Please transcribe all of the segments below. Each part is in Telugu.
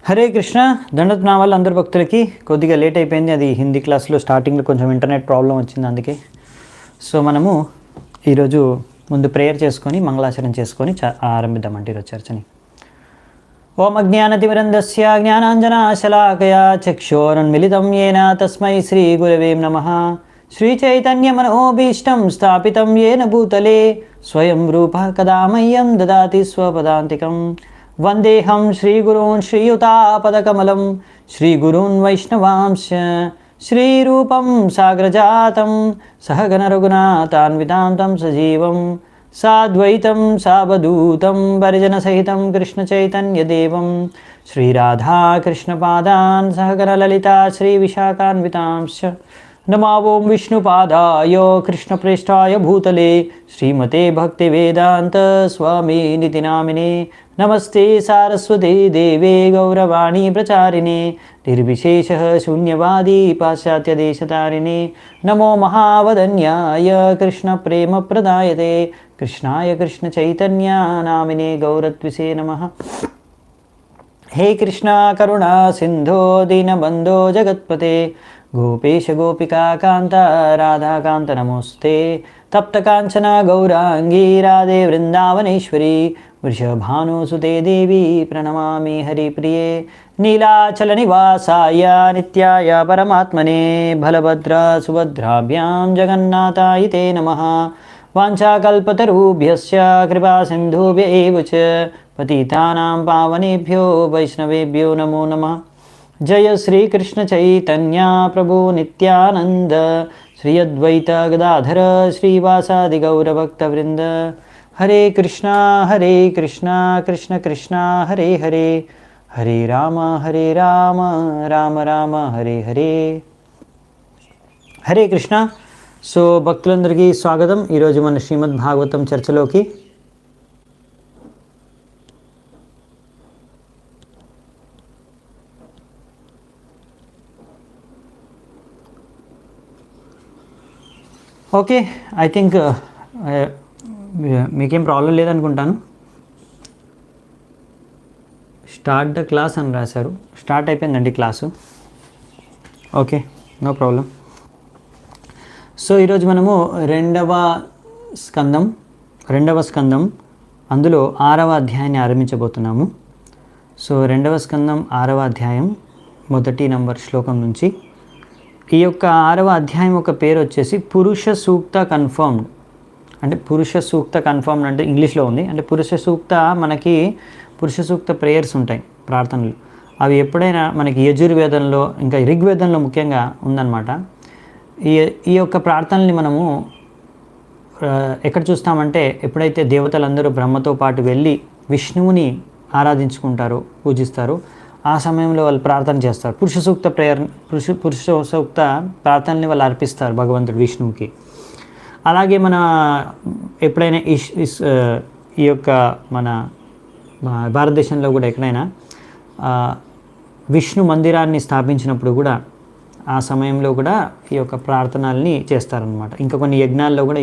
హరే కృష్ణ. దండత్ నా వల్ల అందరు భక్తులకి కొద్దిగా లేట్ అయిపోయింది. అది హిందీ క్లాస్లో స్టార్టింగ్లో కొంచెం ఇంటర్నెట్ ప్రాబ్లం వచ్చింది, అందుకే. సో మనము ఈరోజు ముందు ప్రేయర్ చేసుకొని మంగళాచరణ చేసుకొని ఆరంభిద్దామంటే ఈరోజు చర్చని. ఓం అజ్ఞానతిమిరంధస్య జ్ఞానాంజనాశలాకయా చక్షోరున్మిళితం యేన తస్మై శ్రీ గురవే నమః. శ్రీచైతన్యమనోభీష్టం స్థాపితం యేన భూతలే స్వయం రూపः కదా మह्यं దదాతి స్వపదాంతికం. వందేహం శ్రీగురూన్ శ్రీయుతాపదకమలం శ్రీగురూన్ వైష్ణవాంశ శ్రీరూపం సాగ్రజాతం సహగణ రఘునాథాన్వితాం తం సజీవం సాద్వైతం సావధూతం పరిజనసహితం కృష్ణచైతన్యదేవం శ్రీరాధాకృష్ణపాదాన్ సహగణ లలితా శ్రీవిశాఖాన్వితాంశ. నమో ఓం విష్ణుపాదాయ కృష్ణప్రేష్ఠాయ భూతలే శ్రీమతే భక్తివేదాంత స్వామినితి నామినే. నమస్తే సారస్వతే దేవే గౌరవాణి ప్రచారిణే నిర్విశేష శూన్యవాది పాశ్చాత్యదేశతారిణే. నమో మహావదన్యాయ కృష్ణ ప్రేమ ప్రదాయతే కృష్ణాయ కృష్ణ చైతన్య నామినే గౌరత్విసే నమః. హే కృష్ణ కరుణా సింధో దీనబంధో జగత్పతే గోపేశ గోపికా కాంత రాధాకాంత నమోస్తే. తప్త కాంచన గౌరాంగీ రాధే వృందావనేశ్వరి వృషభానుసుతే దేవి ప్రణమామి హరిప్రియే. నీలాచల నివాసాయ నిత్యాయ పరమాత్మనే బలభద్ర సుభద్రాభ్యాం జగన్నాథాయ తే నమః. వాంఛాకల్పతరుభ్యశ్చ కృపా సింధుభ్య ఏవ చ పతితానాం పావనేభ్యో వైష్ణవేభ్యో నమో నమః. జయ శ్రీకృష్ణ చైతన్య ప్రభు నిత్యానంద శ్రీ అద్వైత గదాధర శ్రీవాసాది గౌరభక్తవృంద. హరే కృష్ణ కృష్ణ కృష్ణ హరే హరే హరే రామ రామ రామ హరే హరే. హరే కృష్ణ. సో భక్తులందరికీ స్వాగతం ఈరోజు మన శ్రీమద్ భాగవతం చర్చలోకి. ఓకే, ఐ థింక్ మీకేం ప్రాబ్లం లేదనుకుంటాను. స్టార్ట్ ద క్లాస్ అని రాశారు. స్టార్ట్ అయిపోయిందండి class. Okay, no problem. So ఈరోజు మనము రెండవ స్కందం అందులో 6వ అధ్యాయాన్ని ఆరంభించబోతున్నాము. సో రెండవ స్కందం 6వ అధ్యాయం మొదటి నంబర్ శ్లోకం నుంచి. ఈ యొక్క 6వ అధ్యాయం ఒక పేరు వచ్చేసి పురుష సూక్త కన్ఫర్మ్డ్. అంటే పురుష సూక్త కన్ఫర్మ్డ్ అంటే ఇంగ్లీష్లో ఉంది. అంటే పురుష సూక్త మనకి పురుష సూక్త ప్రేయర్స్ ఉంటాయి, ప్రార్థనలు. అవి ఎప్పుడైనా మనకి యజుర్వేదంలో ఇంకా ఋగ్వేదంలో ముఖ్యంగా ఉందన్నమాట. ఈ యొక్క ప్రార్థనల్ని మనము ఎక్కడ చూస్తామంటే ఎప్పుడైతే దేవతలందరూ బ్రహ్మతో పాటు వెళ్ళి విష్ణువుని ఆరాధించుకుంటారో పూజిస్తారో ఆ సమయంలో వాళ్ళు ప్రార్థన చేస్తారు. పురుష సూక్త ప్రార్థనని వాళ్ళు అర్పిస్తారు భగవంతుడు విష్ణువుకి. అలాగే మన ఎప్పుడైనా ఈ యొక్క మన భారతదేశంలో కూడా ఎక్కడైనా విష్ణు మందిరాన్ని స్థాపించినప్పుడు కూడా ఆ సమయంలో కూడా ఈ యొక్క ప్రార్థనల్ని చేస్తారనమాట. ఇంకా కొన్ని యజ్ఞాల్లో కూడా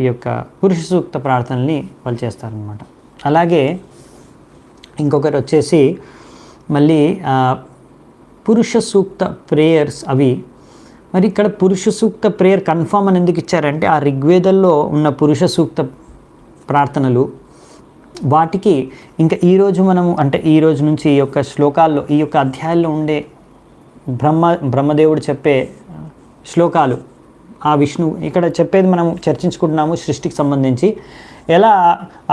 ఈ యొక్క పురుష సూక్త ప్రార్థనల్ని వాళ్ళు చేస్తారనమాట. అలాగే ఇంకొకటి వచ్చేసి మళ్ళీ పురుష సూక్త ప్రేయర్స్ అవి. మరి ఇక్కడ పురుష సూక్త ప్రేయర్ కన్ఫర్మ్ అని ఎందుకు ఇచ్చారంటే ఆ ఋగ్వేదంలో ఉన్న పురుష సూక్త ప్రార్థనలు వాటికి ఇంకా ఈరోజు మనము అంటే ఈరోజు నుంచి ఈ యొక్క శ్లోకాల్లో ఈ యొక్క అధ్యాయాల్లో ఉండే బ్రహ్మదేవుడు చెప్పే శ్లోకాలు ఆ విష్ణు ఇక్కడ చెప్పేది మనం చర్చించుకుంటున్నాము. సృష్టికి సంబంధించి ఎలా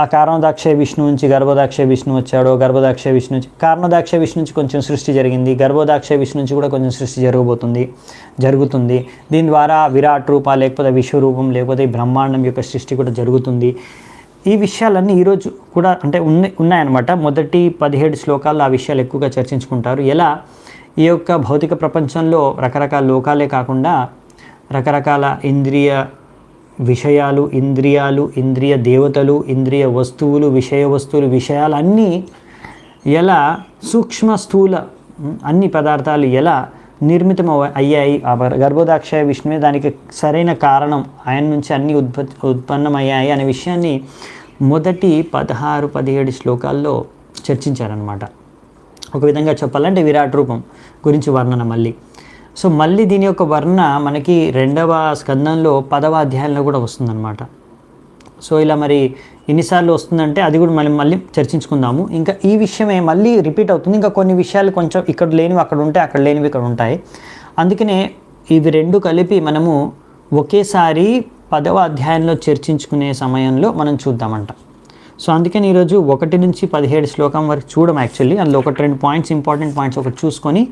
ఆ కారణదాక్ష విష్ణు నుంచి గర్భదాక్ష విష్ణు వచ్చాడో, గర్భదాక్ష విష్ణు నుంచి కారణదాక్ష విష్ణు నుంచి కొంచెం సృష్టి జరిగింది, గర్భదాక్ష విష్ణు నుంచి కూడా కొంచెం సృష్టి జరుగుతుంది. దీని ద్వారా విరాట్ రూప లేకపోతే విశ్వరూపం లేకపోతే బ్రహ్మాండం యొక్క సృష్టి కూడా జరుగుతుంది. ఈ విషయాలన్నీ ఈరోజు కూడా అంటే ఉన్నాయన్నమాట. మొదటి 17 శ్లోకాల్లో ఆ విషయాలు ఎక్కువగా చర్చించుకుంటారు. ఎలా ఈ యొక్క భౌతిక ప్రపంచంలో రకరకాల లోకాలే కాకుండా రకరకాల ఇంద్రియ విషయాలు, ఇంద్రియ దేవతలు, ఇంద్రియ వస్తువులు, విషయ వస్తువులు, విషయాలన్నీ ఎలా సూక్ష్మ స్థూల అన్ని పదార్థాలు ఎలా నిర్మితం అయ్యాయి. ఆ గర్భోదాక్షయ విష్ణువే దానికి సరైన కారణం, ఆయన నుంచి అన్నీ ఉత్పన్నమయ్యాయి అనే విషయాన్ని మొదటి 16-17 శ్లోకాల్లో చర్చించారనమాట. ఒక విధంగా చెప్పాలంటే విరాట్ రూపం గురించి వర్ణన మళ్ళీ. సో మళ్ళీ దీని యొక్క వర్ణన మనకి 2వ స్కందంలో 10వ అధ్యాయంలో కూడా వస్తుందన్నమాట. సో ఇలా మరి ఎన్నిసార్లు వస్తుందంటే అది కూడా మళ్ళీ చర్చించుకుందాము. ఇంకా ఈ విషయమే మళ్ళీ రిపీట్ అవుతుంది. ఇంకా కొన్ని విషయాలు కొంచెం ఇక్కడ లేనివి అక్కడ ఉంటాయి, అక్కడ లేనివి ఇక్కడ ఉంటాయి. అందుకనే ఇవి రెండు కలిపి మనము ఒకేసారి 10వ అధ్యాయంలో చర్చించుకునే సమయంలో మనం చూద్దామంట. సో అందుకని ఈరోజు 1 నుంచి 17 శ్లోకం వరకు చూడడం యాక్చువల్లీ. అందులో 1-2 పాయింట్స్, ఇంపార్టెంట్ పాయింట్స్ ఒకటి చూసుకొని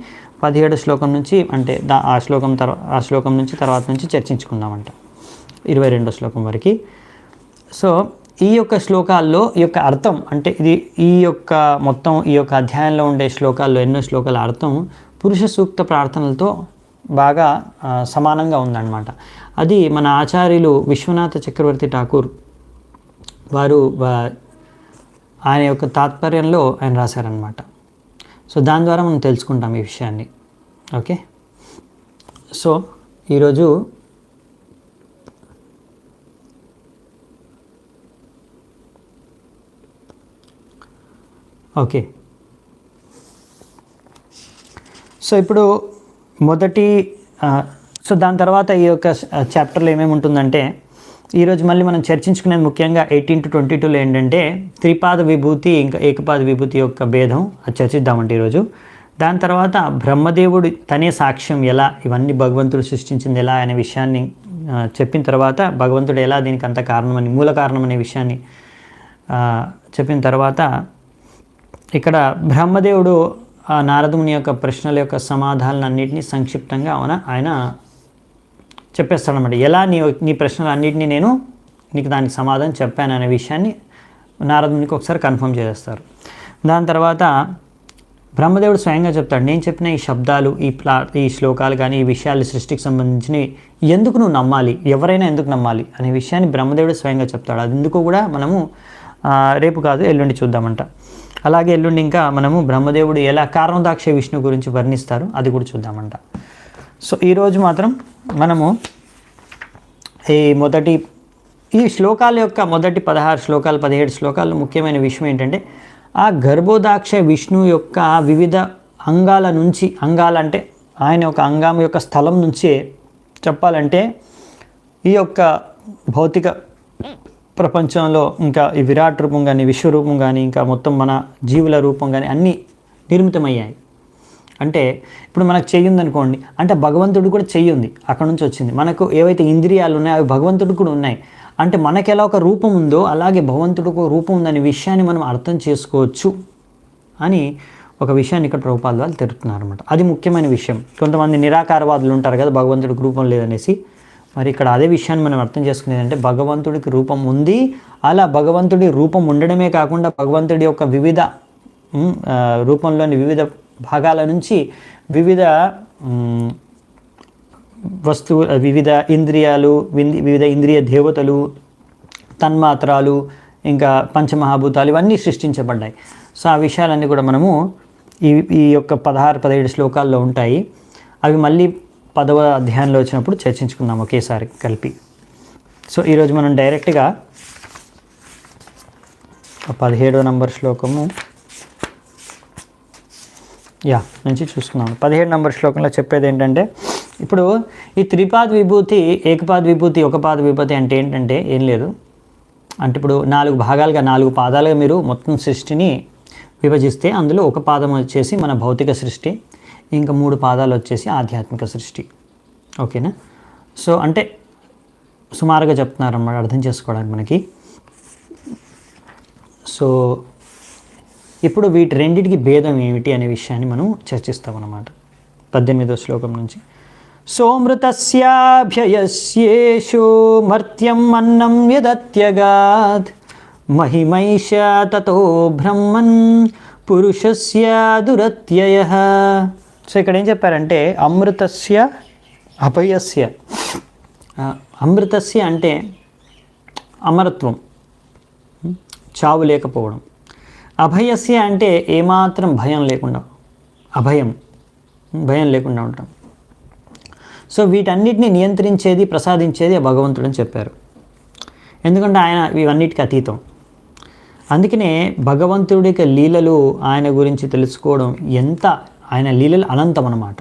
17 శ్లోకం నుంచి అంటే ఆ శ్లోకం నుంచి తర్వాత నుంచి చర్చించుకుందామంట 22వ శ్లోకం వరకు. సో ఈ యొక్క శ్లోకాల్లో ఈ యొక్క అర్థం అంటే ఇది ఈ యొక్క మొత్తం ఈ యొక్క అధ్యాయంలో ఉండే శ్లోకాల్లో ఎన్నో శ్లోకాల అర్థం పురుష సూక్త ప్రార్థనలతో బాగా సమానంగా ఉందన్నమాట. అది మన ఆచార్యులు విశ్వనాథ చక్రవర్తి ఠాకూర్ వారు ఆయన యొక్క తాత్పర్యంలో ఆయన రాశారనమాట. సో దాని ద్వారా మనం తెలుసుకుంటాం ఈ విషయాన్ని. ఓకే, సో ఈరోజు ఓకే, సో ఇప్పుడు సో దాని తర్వాత ఈ యొక్క చాప్టర్లో ఏమేమి ఉంటుందంటే ఈరోజు మళ్ళీ మనం చర్చించుకునేది ముఖ్యంగా 18 to 22లో ఏంటంటే త్రిపాద విభూతి ఇంకా ఏకపాద విభూతి యొక్క భేదం అది చర్చిద్దామంటే ఈరోజు. దాని తర్వాత బ్రహ్మదేవుడు తనే సాక్ష్యం ఎలా, ఇవన్నీ భగవంతుడు సృష్టించింది ఎలా అనే విషయాన్ని చెప్పిన తర్వాత భగవంతుడు ఎలా దీనికి అంత కారణమని మూల కారణం అనే విషయాన్ని చెప్పిన తర్వాత ఇక్కడ బ్రహ్మదేవుడు నారదుని యొక్క ప్రశ్నల యొక్క సమాధానాలన్నింటినీ సంక్షిప్తంగా ఆయన చెప్పేస్తాడనమాట. ఎలా నీ ప్రశ్నలు అన్నింటినీ నేను నీకు దానికి సమాధానం చెప్పాను అనే విషయాన్ని నారదునికి ఒకసారి కన్ఫర్మ్ చేస్తారు. దాని తర్వాత బ్రహ్మదేవుడు స్వయంగా చెప్తాడు, నేను చెప్పిన ఈ శబ్దాలు ఈ శ్లోకాలు కానీ ఈ విషయాలు సృష్టికి సంబంధించినవి ఎందుకు నువ్వు నమ్మాలి, ఎవరైనా ఎందుకు నమ్మాలి అనే విషయాన్ని బ్రహ్మదేవుడు స్వయంగా చెప్తాడు. అది ఎందుకు కూడా మనము రేపు కాదు ఎల్లుండి చూద్దామంట. అలాగే ఎల్లుండి ఇంకా మనము బ్రహ్మదేవుడు ఎలా కారణోదాక్ష విష్ణు గురించి వర్ణిస్తారు అది కూడా చూద్దామంట. సో ఈరోజు మాత్రం మనము ఈ శ్లోకాల యొక్క మొదటి 16 శ్లోకాలు 17 శ్లోకాల్లో ముఖ్యమైన విషయం ఏంటంటే ఆ గర్భోదాక్ష విష్ణు యొక్క వివిధ అంగాల నుంచి, అంగాలంటే ఆయన యొక్క అంగం యొక్క స్థలం నుంచే చెప్పాలంటే ఈ యొక్క భౌతిక ప్రపంచంలో ఇంకా ఈ విరాట్ రూపం కానీ విశ్వరూపం కానీ ఇంకా మొత్తం మన జీవుల రూపం కానీ అన్నీ నిర్మితమయ్యాయి. అంటే ఇప్పుడు మనకు చెయ్యి ఉందనుకోండి, అంటే భగవంతుడు కూడా చెయ్యి ఉంది, అక్కడ నుంచి వచ్చింది. మనకు ఏవైతే ఇంద్రియాలు ఉన్నాయో అవి భగవంతుడికి కూడా ఉన్నాయి. అంటే మనకు ఎలా ఒక రూపం ఉందో అలాగే భగవంతుడికి ఒక రూపం ఉందనే విషయాన్ని మనం అర్థం చేసుకోవచ్చు అని ఒక విషయాన్ని ఇక్కడ ప్రభుపాద వాళ్ళు తెలుపుతున్నారు అనమాట. అది ముఖ్యమైన విషయం. కొంతమంది నిరాకారవాదులు ఉంటారు కదా, భగవంతుడికి రూపం లేదనేసి. మరి ఇక్కడ అదే విషయాన్ని మనం అర్థం చేసుకునేది అంటే భగవంతుడికి రూపం ఉంది. అలా భగవంతుడి రూపం ఉండడమే కాకుండా భగవంతుడి యొక్క వివిధ రూపంలోని వివిధ భాగాల నుంచి వివిధ వివిధ ఇంద్రియాలు, వివిధ ఇంద్రియ దేవతలు, తన్మాత్రాలు, ఇంకా పంచమహాభూతాలు ఇవన్నీ సృష్టించబడ్డాయి. సో ఆ విషయాలన్నీ కూడా మనము ఈ యొక్క 16-17 శ్లోకాల్లో ఉంటాయి. అవి మళ్ళీ 10వ అధ్యాయంలో వచ్చినప్పుడు చర్చించుకుందాం ఒకేసారి కలిపి. సో ఈరోజు మనం డైరెక్ట్గా 17వ నంబర్ శ్లోకము నుంచి చూసుకున్నాం. 17 నంబర్ శ్లోకంలో చెప్పేది ఏంటంటే ఇప్పుడు ఈ త్రిపాద విభూతి, ఏకపాద విభూతి, ఒక పాద విభూతి అంటే ఏంటంటే ఏం లేదు. అంటే ఇప్పుడు 4 భాగాలుగా 4 పాదాలుగా మీరు మొత్తం సృష్టిని విభజిస్తే అందులో ఒక పాదం వచ్చేసి మన భౌతిక సృష్టి, ఇంకా 3 పాదాలు వచ్చేసి ఆధ్యాత్మిక సృష్టి. ఓకేనా? సో అంటే సుమారుగా చెప్తున్నారు అన్నమాట అర్థం చేసుకోవడానికి మనకి. సో ఇప్పుడు వీటి రెండింటికి భేదం ఏమిటి అనే విషయాన్ని మనం చర్చిస్తాం అన్నమాట 18వ శ్లోకం నుంచి. సోమృతస్యాభ్యయస్యేషు మర్త్యం అన్నం యదత్యగాత్ మహిమైష తతో బ్రహ్మన్ పురుషస్య దురత్యయః. సో ఇక్కడ ఏం చెప్పారంటే అమృతస్య అభయస్య. అమృతస్య అంటే అమరత్వం, చావు లేకపోవడం. అభయస్య అంటే ఏమాత్రం భయం లేకుండా, భయం లేకుండా ఉండటం. సో వీటన్నిటిని నియంత్రించేది, ప్రసాదించేది భగవంతుడు అని చెప్పారు. ఎందుకంటే ఆయన ఇవన్నిటికీ అతీతం. అందుకనే భగవంతుడికి లీలలు, ఆయన గురించి తెలుసుకోవడం ఆయన లీలలు అనంతం అన్నమాట.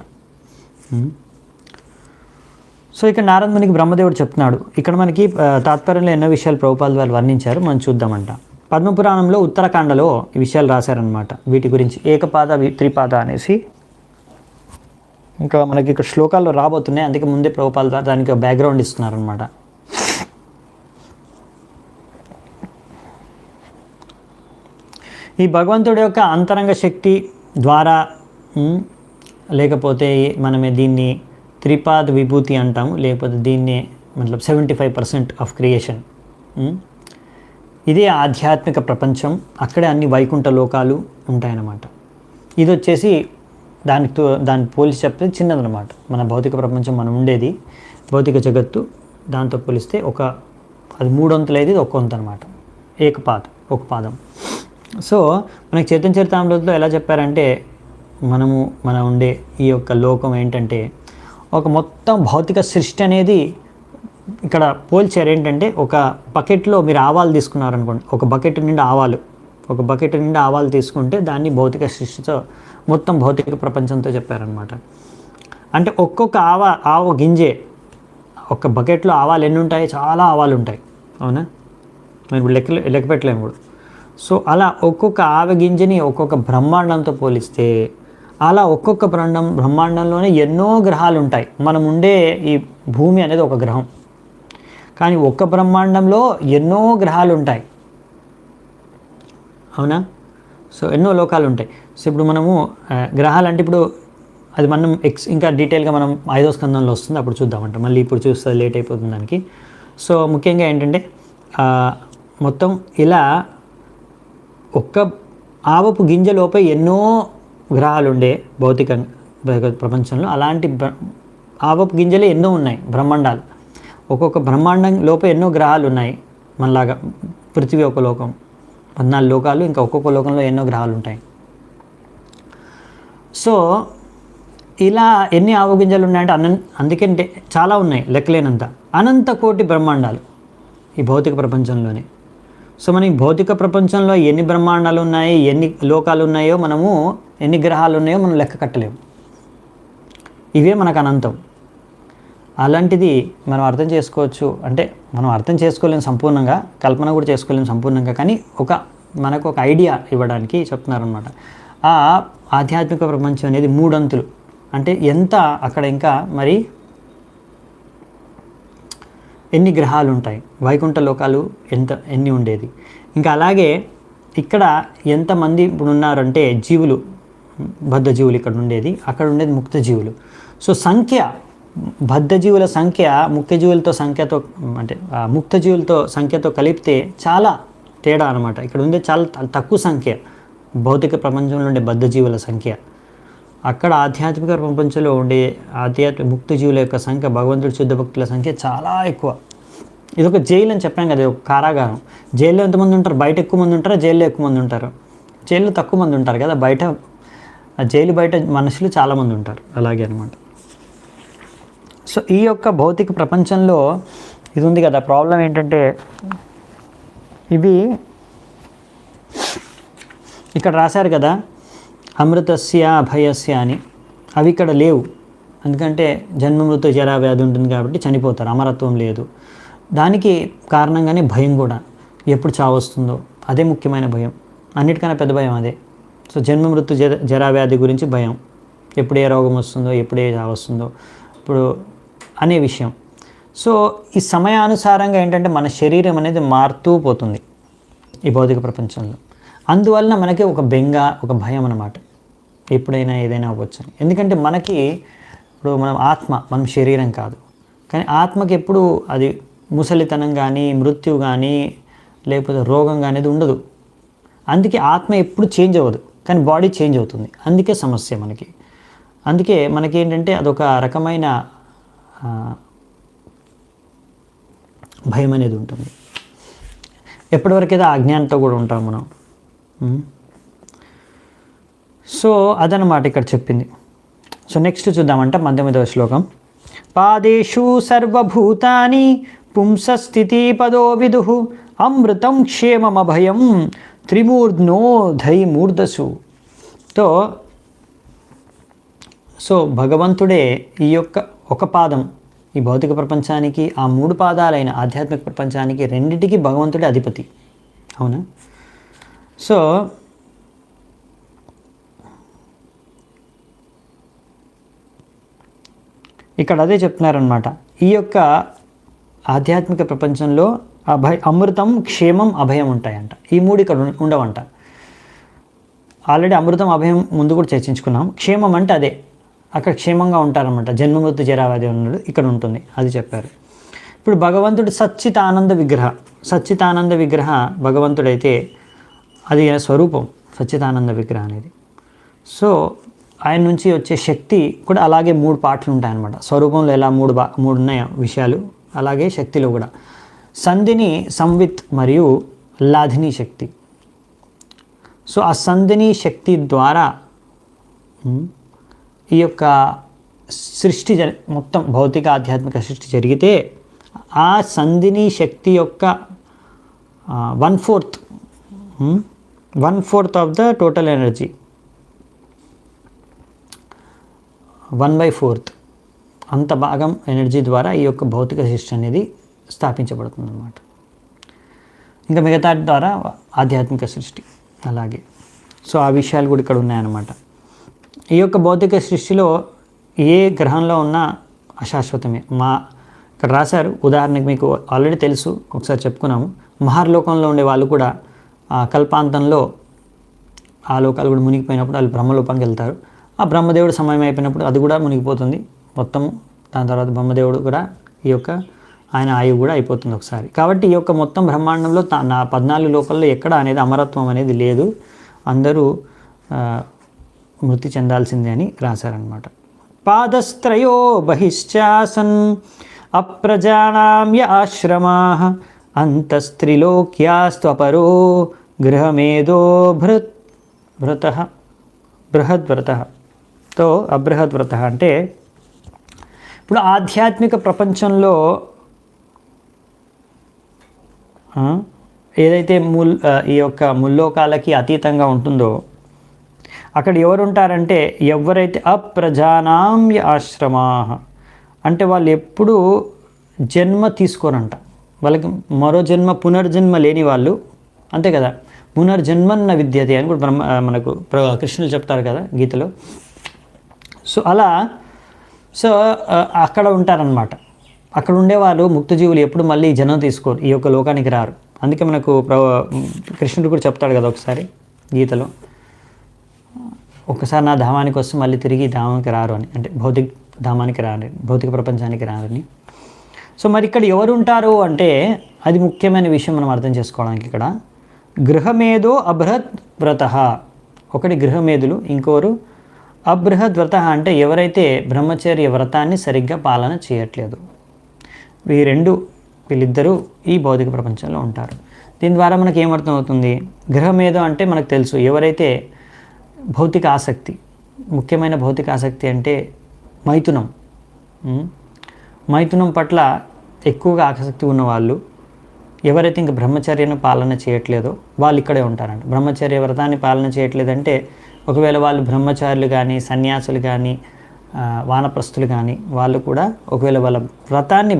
సో ఇక్కడ నారద మునికి బ్రహ్మదేవుడు చెప్తున్నాడు. ఇక్కడ మనకి తాత్పర్యంలో ఎన్నో విషయాలు ప్రభుపాదుల వారు వర్ణించారు, మనం చూద్దామంట. పద్మపురాణంలో ఉత్తరాఖండలో ఈ విషయాలు రాశారనమాట వీటి గురించి, ఏకపాద త్రిపాద అనేసి. ఇంకా మనకి ఇక్కడ శ్లోకాల్లో రాబోతున్నాయి, అందుకే ముందే ప్రభుపాదుల వారు దానికి బ్యాక్గ్రౌండ్ ఇస్తున్నారనమాట. ఈ భగవంతుడి యొక్క అంతరంగ శక్తి ద్వారా, లేకపోతే మనమే దీన్ని త్రిపాద విభూతి అంటాము, లేకపోతే దీన్నే మతలబ్ 75% ఆఫ్ క్రియేషన్. ఇదే ఆధ్యాత్మిక ప్రపంచం, అక్కడే అన్ని వైకుంఠ లోకాలు ఉంటాయన్నమాట. ఇది వచ్చేసి దాన్ని పోలిసి చెప్తే చిన్నదన్నమాట. మన భౌతిక ప్రపంచం మనం ఉండేది, భౌతిక జగత్తు, దాంతో పోలిస్తే అది 3 వంతులైతే 1 వంతు అనమాట. ఒక పాదం. సో మనకి చైతన్య చరితామృతంలో ఎలా చెప్పారంటే, మనం ఉండే ఈ యొక్క లోకం ఏంటంటే ఒక మొత్తం భౌతిక సృష్టి అనేది ఇక్కడ పోల్చారు. ఏంటంటే ఒక బకెట్లో మీరు ఆవాలు తీసుకున్నారనుకోండి, ఒక బకెట్ నిండా ఆవాలు తీసుకుంటే దాన్ని భౌతిక సృష్టితో, మొత్తం భౌతిక ప్రపంచంతో చెప్పారనమాట. అంటే ఒక్కొక్క ఆవ గింజే, ఒక బకెట్లో ఆవాలు ఎన్ని ఉంటాయి, చాలా ఆవాలు ఉంటాయి, అవునా? మేము లెక్క పెట్టలేము కూడా. సో అలా ఒక్కొక్క ఆవ గింజని ఒక్కొక్క బ్రహ్మాండంతో పోలిస్తే, అలా ఒక్కొక్క బ్రహ్మాండంలోనే ఎన్నో గ్రహాలు ఉంటాయి. మనం ఉండే ఈ భూమి అనేది ఒక గ్రహం, కానీ ఒక్క బ్రహ్మాండంలో ఎన్నో గ్రహాలు ఉంటాయి, అవునా? సో ఎన్నో లోకాలు ఉంటాయి. సో ఇప్పుడు మనము గ్రహాలు అంటే ఇప్పుడు అది మనం ఇంకా డీటెయిల్గా మనం 5వ స్కందంలో వస్తుంది, అప్పుడు చూద్దామంట. మళ్ళీ ఇప్పుడు చూస్తే లేట్ అయిపోతుంది దానికి. సో ముఖ్యంగా ఏంటంటే మొత్తం ఇలా ఒక్క ఆవపు గింజ లోపే ఎన్నో గ్రహాలు ఉండే భౌతిక ప్రపంచంలో, అలాంటి ఆవపు గింజలే ఎన్నో ఉన్నాయి బ్రహ్మాండాలు. ఒక్కొక్క బ్రహ్మాండం లోపే ఎన్నో గ్రహాలు ఉన్నాయి. మనలాగా పృథివీ ఒక లోకం, 14 లోకాలు, ఇంకా ఒక్కొక్క లోకంలో ఎన్నో గ్రహాలు ఉంటాయి. సో ఇలా ఎన్ని ఆవు గింజలు ఉన్నాయంటే అందుకంటే చాలా ఉన్నాయి, లెక్కలేనంత, అనంత కోటి బ్రహ్మాండాలు ఈ భౌతిక ప్రపంచంలోనే. సో మన ఈ భౌతిక ప్రపంచంలో ఎన్ని బ్రహ్మాండాలు ఉన్నాయి, ఎన్ని లోకాలు ఉన్నాయో, ఎన్ని గ్రహాలు ఉన్నాయో మనం లెక్క కట్టలేము. ఇవే మనకు అనంతం. అలాంటిది మనం అర్థం చేసుకోవచ్చు, అంటే మనం అర్థం చేసుకోలేము సంపూర్ణంగా, కల్పన కూడా చేసుకోలేము సంపూర్ణంగా, కానీ మనకు ఒక ఐడియా ఇవ్వడానికి చెప్తున్నారనమాట. ఆ ఆధ్యాత్మిక ప్రపంచం అనేది 3 అంతులు, అంటే ఎంత అక్కడ ఇంకా మరి ఎన్ని గ్రహాలు ఉంటాయి, వైకుంఠ లోకాలు ఎన్ని ఉండేది. ఇంకా అలాగే ఇక్కడ ఎంతమంది ఇప్పుడు ఉన్నారంటే జీవులు, బద్ధ జీవులు ఇక్కడ ఉండేది, అక్కడ ఉండేది ముక్త జీవులు. సో బద్ధ జీవుల సంఖ్య ముక్త జీవులతో సంఖ్యతో కలిపితే చాలా తేడా అనమాట. ఇక్కడ ఉండే చాలా తక్కువ సంఖ్య భౌతిక ప్రపంచంలో ఉండే బద్ధ జీవుల సంఖ్య. అక్కడ ఆధ్యాత్మిక ప్రపంచంలో ఉండే ముక్త జీవుల యొక్క సంఖ్య, భగవంతుడి శుద్ధ భక్తుల సంఖ్య చాలా ఎక్కువ. ఇది ఒక జైలు అని చెప్పాం కదా, ఒక కారాగారం. జైల్లో ఎంతమంది ఉంటారు? బయట ఎక్కువ మంది ఉంటారా, జైల్లో ఎక్కువ మంది ఉంటారు? జైల్లో తక్కువ మంది ఉంటారు కదా, జైలు బయట మనుషులు చాలామంది ఉంటారు, అలాగే అనమాట. సో ఈ యొక్క భౌతిక ప్రపంచంలో ఇది ఉంది కదా, ప్రాబ్లం ఏంటంటే ఇవి ఇక్కడ రాశారు కదా, అమృతస్య అభయస్య అని, అవి ఇక్కడ లేవు. ఎందుకంటే జన్మ మృత్యు జరా వ్యాధి ఉంటుంది కాబట్టి చనిపోతారు, అమరత్వం లేదు. దానికి కారణంగానే భయం కూడా, ఎప్పుడు చావు వస్తుందో అదే ముఖ్యమైన భయం, అన్నిటికన్నా పెద్ద భయం అదే. సో జన్మ మృత్యు జరా వ్యాధి గురించి భయం, ఎప్పుడు ఏ రోగం వస్తుందో, ఎప్పుడు ఏ చావు వస్తుందో ఇప్పుడు అనే విషయం. సో ఈ సమయానుసారంగా ఏంటంటే మన శరీరం అనేది మారుతూ పోతుంది ఈ భౌతిక ప్రపంచంలో. అందువలన మనకి ఒక బెంగ, ఒక భయం అన్నమాట, ఎప్పుడైనా ఏదైనా అవ్వచ్చు. ఎందుకంటే మనకి ఇప్పుడు మనం శరీరం కాదు, కానీ ఆత్మకి ఎప్పుడు అది ముసలితనం కానీ, మృత్యు కానీ, లేకపోతే రోగం కానీ అది ఉండదు. అందుకే ఆత్మ ఎప్పుడు చేంజ్ అవ్వదు, కానీ బాడీ చేంజ్ అవుతుంది. అందుకే సమస్య మనకి. అందుకే మనకి ఏంటంటే అదొక రకమైన భయం అనేది ఉంటుంది. ఎప్పటివరకైతే అజ్ఞానంతో కూడా ఉంటాం మనం. సో అదనమాట ఇక్కడ చెప్పింది. సో నెక్స్ట్ చూద్దామంట 18వ శ్లోకం. పాదేషు సర్వభూతాని పుంసస్థితి పదో విదుః అమృతం క్షేమమభయం త్రిమూర్ధ్నో ధైమూర్ధసు. సో భగవంతుడే ఈ యొక్క ఒక పాదం ఈ భౌతిక ప్రపంచానికి, ఆ 3 పాదాలైన ఆధ్యాత్మిక ప్రపంచానికి రెండింటికి భగవంతుడే అధిపతి. అవునా? సో ఇక్కడ అదే చెప్తున్నారనమాట. ఈ యొక్క ఆధ్యాత్మిక ప్రపంచంలో అమృతం, క్షేమం, అభయం ఉంటాయంట. ఈ 3 ఇక్కడ ఉండవంట. ఆల్రెడీ అమృతం, అభయం ముందు కూడా చర్చించుకున్నాం. క్షేమం అంటే అదే, అక్కడ క్షేమంగా ఉంటారనమాట. జన్మమృత్యు జరావ్యాధి ఉన్నాడు, ఇక్కడ ఉంటుంది, అది చెప్పారు. ఇప్పుడు భగవంతుడు సచ్చితానంద విగ్రహ. సచ్చితానంద విగ్రహ భగవంతుడైతే అది స్వరూపం, సచ్చితానంద విగ్రహం అనేది. సో ఆయన నుంచి వచ్చే శక్తి కూడా అలాగే 3 పార్ట్లు ఉంటాయన్నమాట. స్వరూపంలో ఎలా 3 ఉన్నాయి విషయాలు, అలాగే శక్తిలో కూడా సంధిని, సంవిత్ మరియు లాధిని శక్తి. సో ఆ సంధిని శక్తి ద్వారా ఈ యొక్క సృష్టి మొత్తం భౌతిక ఆధ్యాత్మిక సృష్టి జరిగితే ఆ సంధిని శక్తి యొక్క 1/4 ఆఫ్ ద టోటల్ ఎనర్జీ, 1/4 అంత భాగం ఎనర్జీ ద్వారా ఈ యొక్క భౌతిక సృష్టి అనేది స్థాపించబడుతుంది అన్నమాట. ఇంకా మిగతా ద్వారా ఆధ్యాత్మిక సృష్టి అలాగే. సో ఆ విషయాలు కూడా ఇక్కడ ఉన్నాయన్నమాట. ఈ యొక్క భౌతిక సృష్టిలో ఏ గ్రహంలో ఉన్నా అశాశ్వతమే. ఇక్కడ రాశారు, ఉదాహరణకి మీకు ఆల్రెడీ తెలుసు, ఒకసారి చెప్పుకున్నాము. మహర్లోకంలో ఉండే వాళ్ళు కూడా కల్పాంతంలో ఆ లోకాలు కూడా మునిగిపోయినప్పుడు వాళ్ళు బ్రహ్మలోకానికి వెళ్తారు. ఆ బ్రహ్మదేవుడు సమయం అయిపోయినప్పుడు అది కూడా మునిగిపోతుంది మొత్తము. దాని తర్వాత బ్రహ్మదేవుడు కూడా ఈ యొక్క ఆయన ఆయువు కూడా అయిపోతుంది ఒకసారి. కాబట్టి ఈ యొక్క మొత్తం బ్రహ్మాండంలో 14 లోకాల్లో ఎక్కడ అనేది అమరత్వం అనేది లేదు, అందరూ మృతి చెందాల్సిందే అని రాశారనమాట. పాదస్త్రయో బహిశ్చాసన్ అప్రజానామ్య ఆశ్రమా అంతస్త్రిలోక్యాస్త్వపరో గృహమేదో బృహద్వ్రత. తో అబృహద్వ్రత అంటే ఇప్పుడు ఆధ్యాత్మిక ప్రపంచంలో ఏదైతే ఈ యొక్క ముల్లోకాలకి అతీతంగా ఉంటుందో అక్కడ ఎవరు ఉంటారంటే ఎవరైతే అప్రజానామ్య ఆశ్రమా అంటే వాళ్ళు ఎప్పుడూ జన్మ తీసుకోరంట. వాళ్ళకి మరో పునర్జన్మ లేని వాళ్ళు, అంతే కదా. పునర్జన్మన్న విద్యతే అని కూడా మనకు కృష్ణులు చెప్తారు కదా గీతలో. సో అలా అక్కడ ఉంటారనమాట. అక్కడ ఉండేవాళ్ళు ముక్తజీవులు ఎప్పుడు మళ్ళీ జన్మ తీసుకోరు, ఈ యొక్క లోకానికి రారు. అందుకే మనకు కృష్ణుడు కూడా చెప్తాడు కదా ఒకసారి గీతలో, ఒకసారి నా ధామానికి వస్తే మళ్ళీ తిరిగి ధామానికి రారు అని, అంటే భౌతిక ధామానికి రారు, భౌతిక ప్రపంచానికి రారని. సో మరి ఇక్కడ ఎవరు ఉంటారు అంటే అది ముఖ్యమైన విషయం మనం అర్థం చేసుకోవడానికి. ఇక్కడ గృహమేదో అబృహద్ వ్రత, ఒకటి గృహమేధులు, ఇంకోరు అబృహద్ వ్రత అంటే ఎవరైతే బ్రహ్మచర్య వ్రతాన్ని సరిగ్గా పాలన చేయట్లేదు. వీళ్ళిద్దరూ ఈ భౌతిక ప్రపంచంలో ఉంటారు. దీని ద్వారా మనకి ఏమర్థం అవుతుంది? గృహమేధం అంటే మనకు తెలుసు, ఎవరైతే భౌతిక ఆసక్తి, ముఖ్యమైన భౌతిక ఆసక్తి అంటే మైథునం పట్ల ఎక్కువగా ఆసక్తి ఉన్నవాళ్ళు, ఎవరైతే ఇంక బ్రహ్మచర్యను పాలన చేయట్లేదో వాళ్ళు ఇక్కడే ఉంటారంట. బ్రహ్మచర్య వ్రతాన్ని పాలన చేయట్లేదంటే ఒకవేళ వాళ్ళు బ్రహ్మచారులు కానీ, సన్యాసులు కానీ, వానప్రస్థులు కానీ వాళ్ళు కూడా ఒకవేళ వాళ్ళ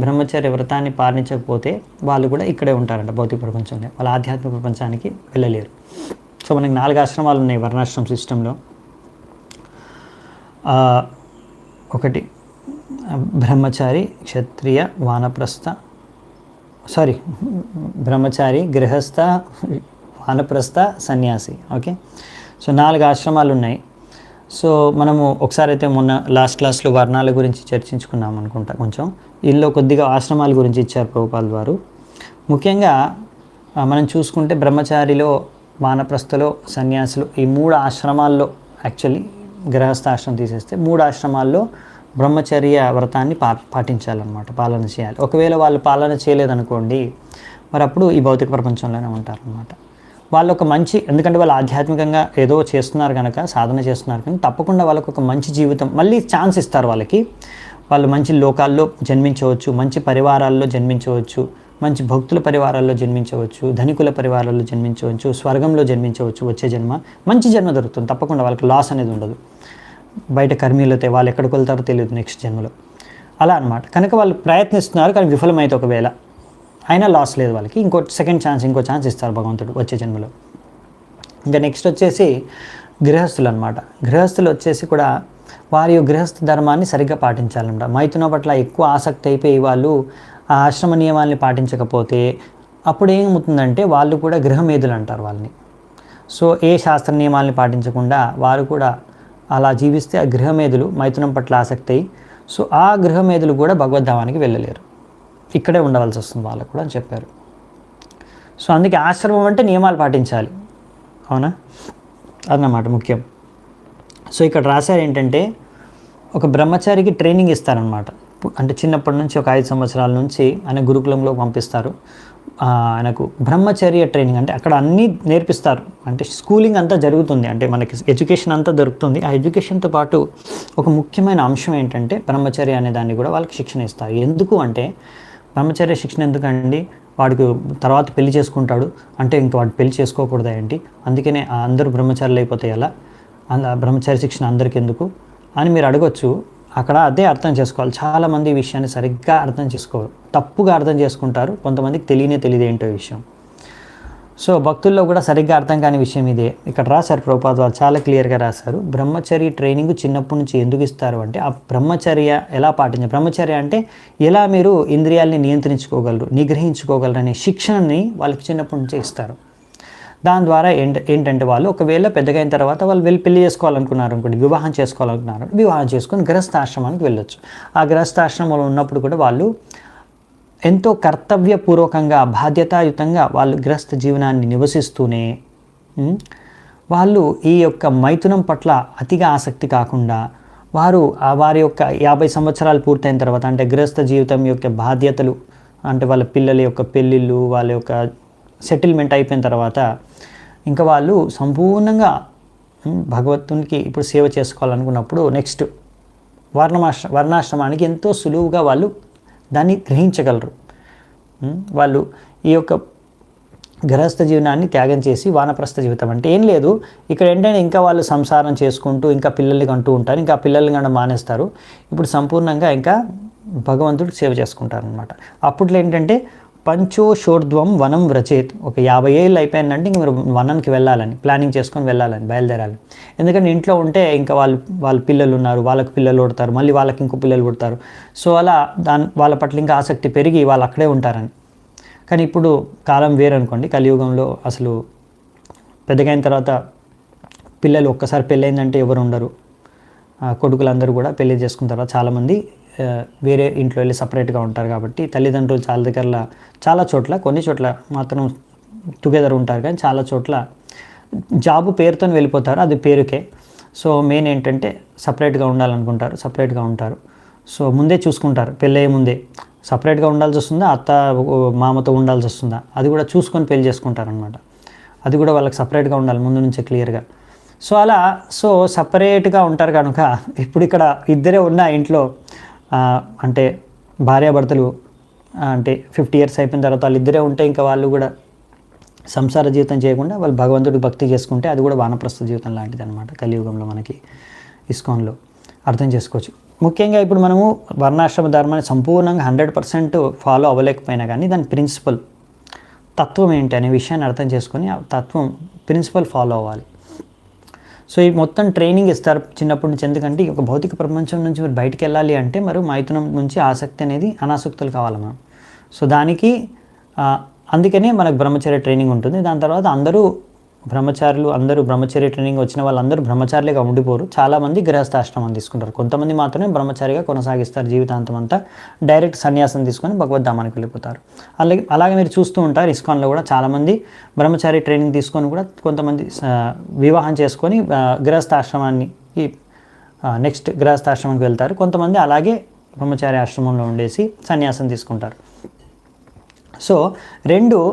బ్రహ్మచర్య వ్రతాన్ని పాలించకపోతే వాళ్ళు కూడా ఇక్కడే ఉంటారంట భౌతిక ప్రపంచంలో, వాళ్ళ ఆధ్యాత్మిక ప్రపంచానికి వెళ్ళలేరు. సో మనకి 4 ఆశ్రమాలు ఉన్నాయి వర్ణాశ్రమ సిస్టంలో. ఒకటి బ్రహ్మచారి, క్షత్రియ, బ్రహ్మచారి, గృహస్థ, వానప్రస్థ, సన్యాసి. ఓకే, సో 4 ఆశ్రమాలు ఉన్నాయి. సో మనము ఒకసారి అయితే మొన్న లాస్ట్ క్లాస్లో వర్ణాల గురించి చర్చించుకున్నాం అనుకుంటా. కొంచెం ఇందులో కొద్దిగా ఆశ్రమాల గురించి ఇచ్చారు ప్రభుపాల్ వారు. ముఖ్యంగా మనం చూసుకుంటే బ్రహ్మచారిలో, వానప్రస్థలో, సన్యాసులు, ఈ 3 ఆశ్రమాల్లో, యాక్చువల్లీ గృహస్థ ఆశ్రమం తీసేస్తే 3 ఆశ్రమాల్లో బ్రహ్మచర్య వ్రతాన్ని పాటించాలన్నమాట, పాలన చేయాలి. ఒకవేళ వాళ్ళు పాలన చేయలేదనుకోండి, మరి అప్పుడు ఈ భౌతిక ప్రపంచంలోనే ఉంటారనమాట. వాళ్ళు ఒక మంచి, ఎందుకంటే వాళ్ళు ఆధ్యాత్మికంగా ఏదో చేస్తున్నారు కనుక, సాధన చేస్తున్నారు కనుక తప్పకుండా వాళ్ళకు ఒక మంచి జీవితం మళ్ళీ ఛాన్స్ ఇస్తారు వాళ్ళకి. వాళ్ళు మంచి లోకాల్లో జన్మించవచ్చు, మంచి పరివారాల్లో జన్మించవచ్చు, మంచి భక్తుల పరివారాల్లో జన్మించవచ్చు, ధనికుల పరివారాల్లో జన్మించవచ్చు, స్వర్గంలో జన్మించవచ్చు. వచ్చే జన్మ మంచి జన్మ దొరుకుతుంది తప్పకుండా, వాళ్ళకి లాస్ అనేది ఉండదు. బయట కర్మీలతో వాళ్ళు ఎక్కడికి వెళ్తారో తెలియదు నెక్స్ట్ జన్మలో, అలా అనమాట. కనుక వాళ్ళు ప్రయత్నిస్తున్నారు, కానీ విఫలమైతే ఒకవేళ అయినా లాస్ లేదు వాళ్ళకి, సెకండ్ ఛాన్స్, ఇంకో ఛాన్స్ ఇస్తారు భగవంతుడు వచ్చే జన్మలో. ఇంకా నెక్స్ట్ వచ్చేసి గృహస్థులు అనమాట. గృహస్థులు వచ్చేసి కూడా వారి గృహస్థ ధర్మాన్ని సరిగ్గా పాటించాలన్నమాట. మైథునం పట్ల ఎక్కువ ఆసక్తి అయిపోయి వాళ్ళు ఆ ఆశ్రమ నియమాల్ని పాటించకపోతే అప్పుడు ఏమవుతుందంటే వాళ్ళు కూడా గృహమేధులు అంటారు వాళ్ళని. సో ఏ శాస్త్ర నియమాల్ని పాటించకుండా వారు కూడా అలా జీవిస్తే ఆ గృహమేధులు మైథునం పట్ల ఆసక్తి అయ్యి, సో ఆ గృహమేధులు కూడా భగవద్ధామానికి వెళ్ళలేరు, ఇక్కడే ఉండవలసి వస్తుంది వాళ్ళకు కూడా అని చెప్పారు. సో అందుకే ఆశ్రమం అంటే నియమాలు పాటించాలి, అవునా, అదన్నమాట ముఖ్యం. సో ఇక్కడ రాశారు ఏంటంటే ఒక బ్రహ్మచారికి ట్రైనింగ్ ఇస్తారనమాట. అంటే చిన్నప్పటి నుంచి ఒక 5 సంవత్సరాల నుంచి ఆయన గురుకులంలో పంపిస్తారు. ఆయనకు బ్రహ్మచర్య ట్రైనింగ్ అంటే అక్కడ అన్నీ నేర్పిస్తారు. అంటే స్కూలింగ్ అంతా జరుగుతుంది, అంటే మనకి ఎడ్యుకేషన్ అంతా దొరుకుతుంది. ఆ ఎడ్యుకేషన్తో పాటు ఒక ముఖ్యమైన అంశం ఏంటంటే బ్రహ్మచర్య అనే దాన్ని కూడా వాళ్ళకి శిక్షణ ఇస్తారు. ఎందుకు అంటే బ్రహ్మచర్య శిక్షణ ఎందుకండి, వాడికి తర్వాత పెళ్లి చేసుకుంటాడు అంటే ఇంక వాడు పెళ్లి చేసుకోకూడదా ఏంటి, అందుకనే అందరూ బ్రహ్మచారులు అయిపోతాయి, అలా బ్రహ్మచర్య శిక్షణ అందరికి ఎందుకు అని మీరు అడగొచ్చు. అక్కడ అదే అర్థం చేసుకోవాలి. చాలామంది ఈ విషయాన్ని సరిగ్గా అర్థం చేసుకోరు, తప్పుగా అర్థం చేసుకుంటారు, కొంతమందికి తెలియదు ఏంటో విషయం. సో భక్తుల్లో కూడా సరిగ్గా అర్థం కాని విషయం ఇదే. ఇక్కడ రాశారు ప్రభుపాద వారు చాలా క్లియర్గా రాశారు. బ్రహ్మచర్య ట్రైనింగ్ చిన్నప్పటి నుంచి ఎందుకు ఇస్తారు అంటే ఆ బ్రహ్మచర్య ఎలా పాటించాలి, బ్రహ్మచర్య అంటే ఎలా మీరు ఇంద్రియాలని నియంత్రించుకోగలరు, నిగ్రహించుకోగలరు అనే శిక్షణని వాళ్ళకి చిన్నప్పటి నుంచే ఇస్తారు. దాని ద్వారా ఏంటంటే వాళ్ళు ఒకవేళ పెద్దగా అయిన తర్వాత వాళ్ళు వెళ్ళి పెళ్లి చేసుకోవాలనుకున్నారు అనుకోండి, వివాహం చేసుకోవాలనుకున్నారు, వివాహం చేసుకొని గృహస్థాశ్రమానికి వెళ్ళొచ్చు. ఆ గృహస్థాశ్రమంలో ఉన్నప్పుడు కూడా వాళ్ళు ఎంతో కర్తవ్యపూర్వకంగా బాధ్యతాయుతంగా వాళ్ళు గృహస్థ జీవనాన్ని నివసిస్తూనే వాళ్ళు ఈ యొక్క మైథునం పట్ల అతిగా ఆసక్తి కాకుండా వారి యొక్క 50 సంవత్సరాలు పూర్తయిన తర్వాత అంటే గృహస్థ జీవితం యొక్క బాధ్యతలు అంటే వాళ్ళ పిల్లల యొక్క పెళ్ళిళ్ళు వాళ్ళ యొక్క సెటిల్మెంట్ అయిపోయిన తర్వాత ఇంకా వాళ్ళు సంపూర్ణంగా భగవంతునికి ఇప్పుడు సేవ చేసుకోవాలనుకున్నప్పుడు నెక్స్ట్ వర్ణాశ్రమానికి ఎంతో సులువుగా వాళ్ళు దాన్ని గ్రహించగలరు. వాళ్ళు ఈ యొక్క గృహస్థ జీవనాన్ని త్యాగం చేసి వానప్రస్థ జీవితం అంటే ఏం లేదు, ఇక్కడ ఏంటంటే ఇంకా వాళ్ళు సంసారం చేసుకుంటూ ఇంకా పిల్లల్ని కంటూ ఉంటారు, ఇంకా పిల్లల్ని కంటే మానేస్తారు. ఇప్పుడు సంపూర్ణంగా ఇంకా భగవంతుడికి సేవ చేసుకుంటారు అనమాట. అప్పట్లో ఏంటంటే పంచోషోర్ధ్వం వనం వ్రచేత్, ఒక 50 ఏళ్ళు అయిపోయిందంటే ఇంక మీరు వనానికి వెళ్ళాలని ప్లానింగ్ చేసుకొని వెళ్ళాలని బయలుదేరాలి. ఎందుకంటే ఇంట్లో ఉంటే ఇంకా వాళ్ళ పిల్లలు ఉన్నారు, వాళ్ళకి పిల్లలు పుడతారు, మళ్ళీ వాళ్ళకి ఇంకో పిల్లలు పుడతారు. సో అలా వాళ్ళ పట్ల ఇంకా ఆసక్తి పెరిగి వాళ్ళు అక్కడే ఉంటారని. కానీ ఇప్పుడు కాలం వేరనుకోండి, కలియుగంలో అసలు పెద్దగైన తర్వాత పిల్లలు ఒక్కసారి పెళ్ళైందంటే ఎవరు ఉండరు. కొడుకులందరూ కూడా పెళ్లి చేసుకున్న తర్వాత చాలామంది వేరే ఇంట్లో వెళ్ళి సపరేట్గా ఉంటారు. కాబట్టి తల్లిదండ్రులు చాలా చోట్ల కొన్ని చోట్ల మాత్రం టుగెదర్ ఉంటారు, కానీ చాలా చోట్ల జాబు పేరుతో వెళ్ళిపోతారు, అది పేరుకే. సో మెయిన్ ఏంటంటే సపరేట్గా ఉండాలనుకుంటారు, సపరేట్గా ఉంటారు. సో ముందే చూసుకుంటారు, పెళ్ళయ్యే ముందే సపరేట్గా ఉండాల్సి వస్తుందా, అత్త మామతో ఉండాల్సి వస్తుందా, అది కూడా చూసుకొని పెళ్లి చేసుకుంటారనమాట. అది కూడా వాళ్ళకి సపరేట్గా ఉండాలి ముందు నుంచే క్లియర్గా. సో అలా సపరేట్గా ఉంటారు కనుక ఇప్పుడు ఇక్కడ ఇద్దరే ఉన్న ఇంట్లో అంటే భార్యాభర్తలు అంటే 50 years అయిపోయిన తర్వాత వాళ్ళు ఇద్దరే ఉంటే ఇంకా వాళ్ళు కూడా సంసార జీవితం చేయకుండా వాళ్ళు భగవంతుడికి భక్తి చేసుకుంటే అది కూడా వానప్రస్థ జీవితం లాంటిది అనమాట. కలియుగంలో మనకి ఇస్కాన్లో అర్థం చేసుకోవచ్చు. ముఖ్యంగా ఇప్పుడు మనము వర్ణాశ్రమ ధర్మాన్ని సంపూర్ణంగా 100% ఫాలో అవ్వలేకపోయినా కానీ దాని ప్రిన్సిపల్ తత్వం ఏంటి అనే విషయాన్ని అర్థం చేసుకొని ఆ తత్వం ప్రిన్సిపల్ ఫాలో అవ్వాలి. సో ఈ మొత్తం ట్రైనింగ్ ఇస్తారు చిన్నప్పటి నుంచి. ఎందుకంటే ఒక భౌతిక ప్రపంచం నుంచి మీరు బయటికి వెళ్ళాలి అంటే మరి మైథునం నుంచి ఆసక్తి అనేది అనాసక్తులు కావాలి మనం. సో దానికి అందుకనే మనకు బ్రహ్మచర్య ట్రైనింగ్ ఉంటుంది. దాని తర్వాత అందరూ బ్రహ్మచర్య ట్రైనింగ్ వచ్చిన వాళ్ళందరూ బ్రహ్మచారులుగా ఉండిపోరు. చాలామంది గృహస్థాశ్రమం తీసుకుంటారు, కొంతమంది మాత్రమే బ్రహ్మచారిగా కొనసాగిస్తారు జీవితాంతం అంతా. డైరెక్ట్ సన్యాసం తీసుకొని భగవద్ధామానికి వెళ్ళిపోతారు. అలాగే మీరు చూస్తూ ఉంటారు ఇస్కాన్లో కూడా చాలామంది బ్రహ్మచారి ట్రైనింగ్ తీసుకొని కూడా కొంతమంది వివాహం చేసుకొని గృహస్థాశ్రమాన్ని నెక్స్ట్ గృహస్థాశ్రమానికి వెళ్తారు. కొంతమంది అలాగే బ్రహ్మచారి ఆశ్రమంలో ఉండేసి సన్యాసం తీసుకుంటారు. సో 2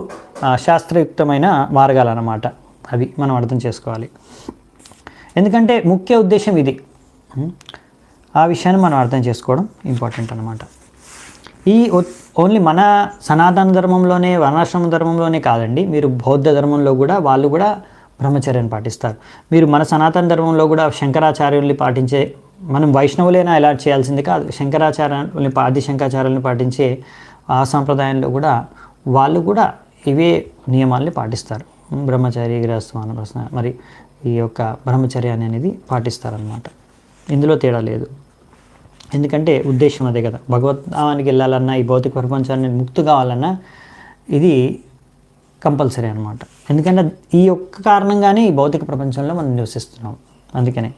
శాస్త్రయుక్తమైన మార్గాలు అన్నమాట, అవి మనం అర్థం చేసుకోవాలి. ఎందుకంటే ముఖ్య ఉద్దేశం ఇది, ఆ విషయాన్ని మనం అర్థం చేసుకోవడం ఇంపార్టెంట్ అన్నమాట. ఓన్లీ మన సనాతన ధర్మంలోనే, వర్ణాశ్రమ ధర్మంలోనే కాదండి, మీరు బౌద్ధ ధర్మంలో కూడా వాళ్ళు కూడా బ్రహ్మచర్యాన్ని పాటిస్తారు. మీరు మన సనాతన ధర్మంలో కూడా శంకరాచార్యుల్ని పాటించే, మనం వైష్ణవులైనా ఎలా చేయాల్సింది కాదు, శంకరాచార్యుల్ని ఆది శంకరాచార్యుల్ని పాటించే ఆ సాంప్రదాయంలో కూడా వాళ్ళు కూడా ఇవే నియమాల్ని పాటిస్తారు. బ్రహ్మచారి, గృహస్థ, వానప్రస్థ, మరి ఈ యొక్క బ్రహ్మచర్యాన్ని అనేది పాటిస్తారనమాట. ఇందులో తేడా లేదు. ఎందుకంటే ఉద్దేశం అదే కదా, భగవద్ధామానికి వెళ్ళాలన్నా, ఈ భౌతిక ప్రపంచాన్ని ముక్తి కావాలన్నా ఇది కంపల్సరీ అనమాట. ఎందుకంటే ఈ ఒక్క కారణంగానే ఈ భౌతిక ప్రపంచంలో మనం నివసిస్తున్నాం, అందుకనే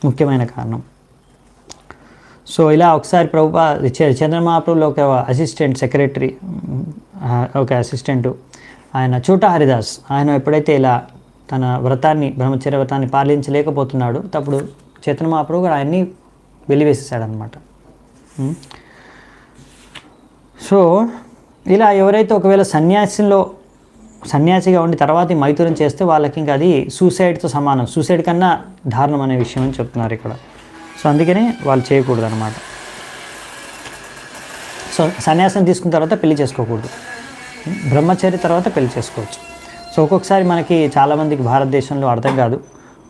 ముఖ్యమైన కారణం. సో ఇలా ఒకసారి చంద్రమహాప్రభులో ఒక అసిస్టెంట్ సెక్రటరీ, ఒక అసిస్టెంటు ఆయన చోటా హరిదాస్, ఆయన ఎప్పుడైతే ఇలా తన వ్రతాన్ని, బ్రహ్మచర్య వ్రతాన్ని పాలించలేకపోతున్నాడు, అప్పుడు చైతన్య మహాప్రభు కూడా ఆయన్ని వెలివేసేసాడనమాట. సో ఇలా ఎవరైతే ఒకవేళ సన్యాసిగా ఉండి తర్వాత మైథునం చేస్తే వాళ్ళకి ఇంకా అది సూసైడ్తో సమానం, సూసైడ్ కన్నా దారుణం అనే విషయం అని చెప్తున్నారు ఇక్కడ. సో అందుకనే వాళ్ళు చేయకూడదు అనమాట. సో సన్యాసం తీసుకున్న తర్వాత పెళ్లి చేసుకోకూడదు, బ్రహ్మచర్య తర్వాత పెళ్లి చేసుకోవచ్చు. సో ఒక్కొక్కసారి మనకి చాలామందికి భారతదేశంలో అర్థం కాదు.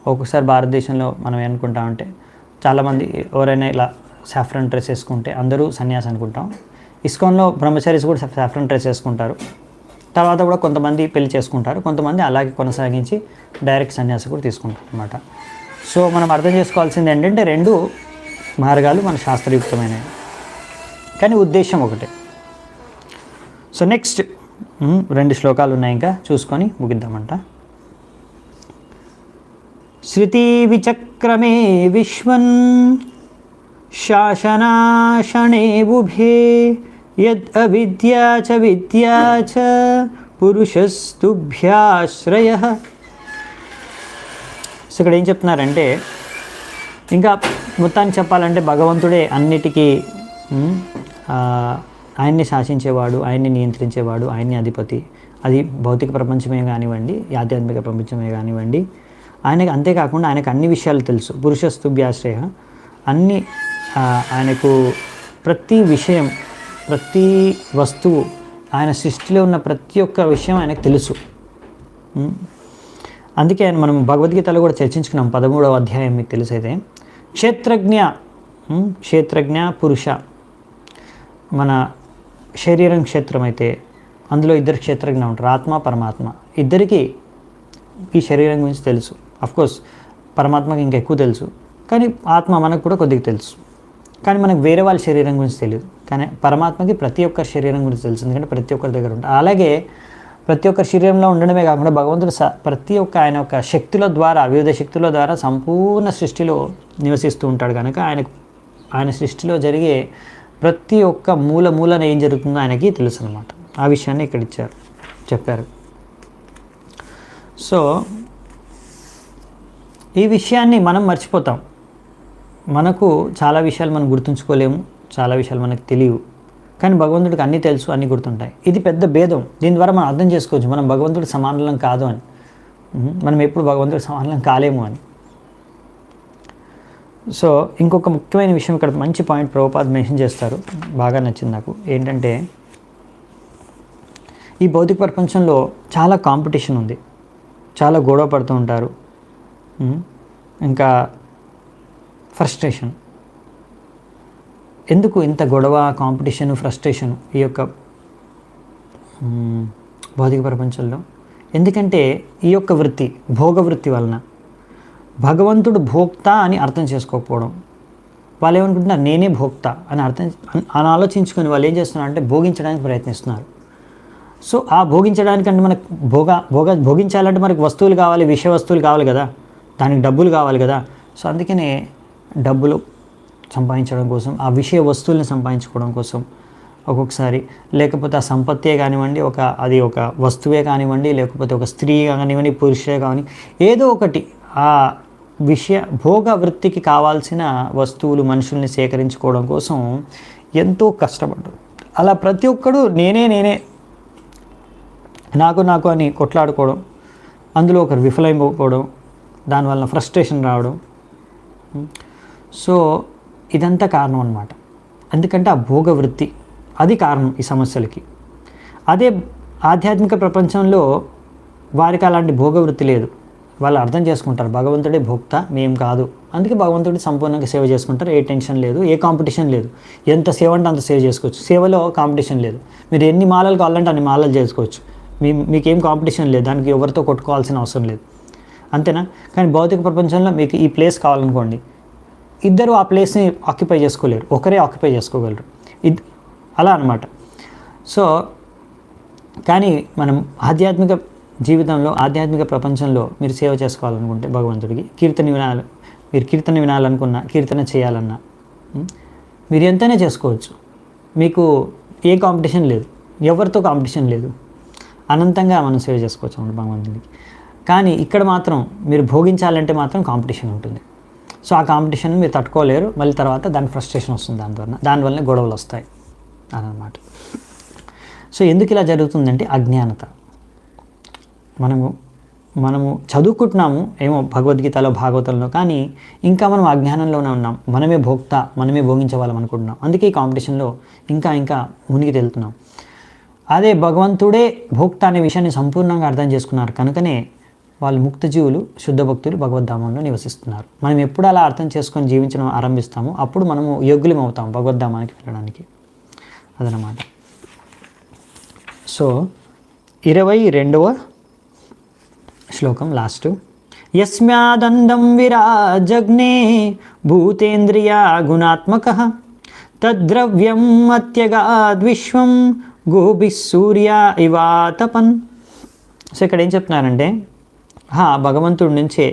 ఒక్కొక్కసారి భారతదేశంలో మనం ఏమనుకుంటామంటే, చాలామంది ఎవరైనా ఇలా సాఫ్రన్ డ్రెస్ వేసుకుంటే అందరూ సన్యాసి అనుకుంటాం. ఇస్కాన్లో బ్రహ్మచారీస్ కూడా సాఫ్రన్ డ్రెస్ వేసుకుంటారు. తర్వాత కూడా కొంతమంది పెళ్లి చేసుకుంటారు, కొంతమంది అలాగే కొనసాగించి డైరెక్ట్ సన్యాసి కూడా తీసుకుంటారు అనమాట. సో మనం అర్థం చేసుకోవాల్సింది ఏంటంటే, రెండు మార్గాలు మన శాస్త్రయుక్తమైనవి, కానీ ఉద్దేశం ఒకటే. సో నెక్స్ట్ 2 శ్లోకాలు ఉన్నాయి, ఇంకా చూసుకొని ముగిద్దామంట. శృతి విచక్రమే విశ్వన్ శాసనాశనే ఉభే యద్ అవిద్యా చ విద్యా చ పురుషస్తుభ్యాశ్రయః. సో ఇక్కడ ఏం చెప్తున్నారంటే, ఇంకా మొత్తాన్ని చెప్పాలంటే భగవంతుడే అన్నిటికీ ఆయన్ని శాసించేవాడు, ఆయన్ని నియంత్రించేవాడు, ఆయన్ని అధిపతి. అది భౌతిక ప్రపంచమే కానివ్వండి, ఆధ్యాత్మిక ప్రపంచమే కానివ్వండి, ఆయనకు అంతేకాకుండా ఆయనకు అన్ని విషయాలు తెలుసు. పురుషస్తుభ్యాశ్రయ, అన్ని ఆయనకు ప్రతి విషయం, ప్రతి వస్తువు, ఆయన సృష్టిలో ఉన్న ప్రతి ఒక్క విషయం ఆయనకు తెలుసు. అందుకే ఆయన మనం భగవద్గీతలో కూడా చర్చించుకున్నాం, 13వ అధ్యాయం మీకు తెలుసైతే. క్షేత్రజ్ఞ పురుష, మన శరీరం క్షేత్రం అయితే అందులో 2 క్షేత్రజ్ఞ ఉంటారు, ఆత్మ పరమాత్మ. ఇద్దరికీ ఈ శరీరం గురించి తెలుసు. అఫ్కోర్స్ పరమాత్మకి ఇంకా ఎక్కువ తెలుసు, కానీ ఆత్మ మనకు కూడా కొద్దిగా తెలుసు. కానీ మనకు వేరే వాళ్ళ శరీరం గురించి తెలియదు. కానీ పరమాత్మకి ప్రతి ఒక్కరి శరీరం గురించి తెలుసు, ఎందుకంటే ప్రతి ఒక్కరి దగ్గర ఉంటుంది. అలాగే ప్రతి ఒక్క శరీరంలో ఉండడమే కాకుండా భగవంతుడు ప్రతి ఒక్క ఆయన యొక్క శక్తుల ద్వారా, వివిధ శక్తుల ద్వారా సంపూర్ణ సృష్టిలో నివసిస్తూ ఉంటాడు. కనుక ఆయన సృష్టిలో జరిగే ప్రతి ఒక్క మూలన ఏం జరుగుతుందో ఆయనకి తెలుసు అనమాట. ఆ విషయాన్ని ఇక్కడ చెప్పారు. సో ఈ విషయాన్ని మనం మర్చిపోతాం. మనకు చాలా విషయాలు మనం గుర్తుంచుకోలేము, చాలా విషయాలు మనకు తెలియవు. కానీ భగవంతుడికి అన్నీ తెలుసు, అన్నీ గుర్తుంటాయి. ఇది పెద్ద భేదం. దీని ద్వారా మనం అర్థం చేసుకోవచ్చు మనం భగవంతుడి సమానులం కాదు అని, మనం ఎప్పుడు భగవంతుడి సమానులం కాలేము అని. సో ఇంకొక ముఖ్యమైన విషయం ఇక్కడ మంచి పాయింట్ ప్రభుపాద్ మెన్షన్ చేస్తారు, బాగా నచ్చింది నాకు. ఏంటంటే, ఈ భౌతిక ప్రపంచంలో చాలా కాంపిటీషన్ ఉంది, చాలా గొడవ పడుతూ ఉంటారు, ఇంకా ఫ్రస్ట్రేషన్. ఎందుకు ఇంత గొడవ, కాంపిటీషన్, ఫ్రస్ట్రేషన్ ఈ యొక్క భౌతిక ప్రపంచంలో? ఎందుకంటే ఈ యొక్క వృత్తి, భోగ వృత్తి వలన భగవంతుడు భోక్త అని అర్థం చేసుకోకపోవడం. వాళ్ళు ఏమనుకుంటున్నారు, నేనే భోక్త అని అని ఆలోచించుకొని వాళ్ళు ఏం చేస్తున్నారు అంటే భోగించడానికి ప్రయత్నిస్తున్నారు. సో ఆ భోగించడానికంటే మనకు భోగించాలంటే మనకు వస్తువులు కావాలి, విషయ వస్తువులు కావాలి కదా, దానికి డబ్బులు కావాలి కదా. సో అందుకనే డబ్బులు సంపాదించడం కోసం, ఆ విషయ వస్తువుల్ని సంపాదించుకోవడం కోసం ఒక్కొక్కసారి, లేకపోతే ఆ సంపత్తే కానివ్వండి, అది ఒక వస్తువే కానివ్వండి, లేకపోతే ఒక స్త్రీ కానివ్వండి, పురుషే కాని, ఏదో ఒకటి ఆ భోగ వృత్తికి కావాల్సిన వస్తువులు, మనుషుల్ని సేకరించుకోవడం కోసం ఎంతో కష్టపడ్డారు. అలా ప్రతి ఒక్కడు నేనే నాకు అని కొట్లాడుకోవడం, అందులో ఒకరు విఫలమైపోవడం, దానివల్ల ఫ్రస్ట్రేషన్ రావడం. సో ఇదంతా కారణం అన్నమాట. ఎందుకంటే ఆ భోగ వృత్తి, అది కారణం ఈ సమస్యలకి. అదే ఆధ్యాత్మిక ప్రపంచంలో వారికి అలాంటి భోగవృత్తి లేదు. వాళ్ళు అర్థం చేసుకుంటారు భగవంతుడే భోక్త, మేం కాదు. అందుకే భగవంతుడి సంపూర్ణంగా సేవ చేసుకుంటారు. ఏ టెన్షన్ లేదు, ఏ కాంపిటీషన్ లేదు. ఎంత సేవ అంటే అంత సేవ చేసుకోవచ్చు. సేవలో కాంపిటీషన్ లేదు. మీరు ఎన్ని మాలలు కావాలంటే అన్ని మాలలు చేసుకోవచ్చు. మీకేం కాంపిటీషన్ లేదు, దానికి ఎవరితో కొట్టుకోవాల్సిన అవసరం లేదు, అంతేనా? కానీ భౌతిక ప్రపంచంలో మీకు ఈ ప్లేస్ కావాలనుకోండి, ఇద్దరు ఆ ప్లేస్ని ఆక్యుపై చేసుకోలేరు, ఒకరే ఆక్యుపై చేసుకోగలరు. అలా అనమాట. సో కానీ మనం ఆధ్యాత్మిక జీవితంలో, ఆధ్యాత్మిక ప్రపంచంలో మీరు సేవ చేసుకోవాలనుకుంటే భగవంతుడికి మీరు కీర్తన వినాలనుకున్నా, కీర్తన చేయాలన్నా మీరు ఎంతైనా చేసుకోవచ్చు. మీకు ఏ కాంపిటీషన్ లేదు, ఎవరితో కాంపిటీషన్ లేదు. అనంతంగా మనం సేవ చేసుకోవచ్చు అన్నమాట భగవంతుడికి. కానీ ఇక్కడ మాత్రం మీరు భోగించాలంటే మాత్రం కాంపిటీషన్ ఉంటుంది. సో ఆ కాంపిటీషన్ మీరు తట్టుకోలేరు. మళ్ళీ తర్వాత దాని ఫ్రస్ట్రేషన్ వస్తుంది, దానివల్లనే గొడవలు వస్తాయి అన్నమాట. సో ఎందుకు ఇలా జరుగుతుందంటే అజ్ఞానత. మనము చదువుకుంటున్నాము ఏమో భగవద్గీతలో, భాగవతంలో, కానీ ఇంకా మనం అజ్ఞానంలోనే ఉన్నాం. మనమే భోక్త, మనమే భోగించే వాళ్ళం అనుకుంటున్నాం. అందుకే ఈ కాంపిటీషన్లో ఇంకా మునిగి తేలుతున్నాం. అదే భగవంతుడే భోక్త అనే విషయాన్ని సంపూర్ణంగా అర్థం చేసుకున్నారు కనుకనే వాళ్ళు ముక్తజీవులు, శుద్ధ భక్తులు భగవద్ధామంలో నివసిస్తున్నారు. మనం ఎప్పుడు అలా అర్థం చేసుకొని జీవించడం ఆరంభిస్తామో అప్పుడు మనము యోగ్యులం అవుతాం భగవద్ధామానికి వెళ్ళడానికి. అదనమాట. సో 22వ శ్లోకం లాస్ట్. యస్మ్యాదండం విరాజగ్నే భూతేంద్రియా గుణాత్మకః తద్ద్రవ్యం అత్యగాద్విశ్వం గోభిః సూర్య ఇవాతపన్. సో ఇక్కడ ఏం చెప్తున్నారంటే భగవంతుడి నుంచే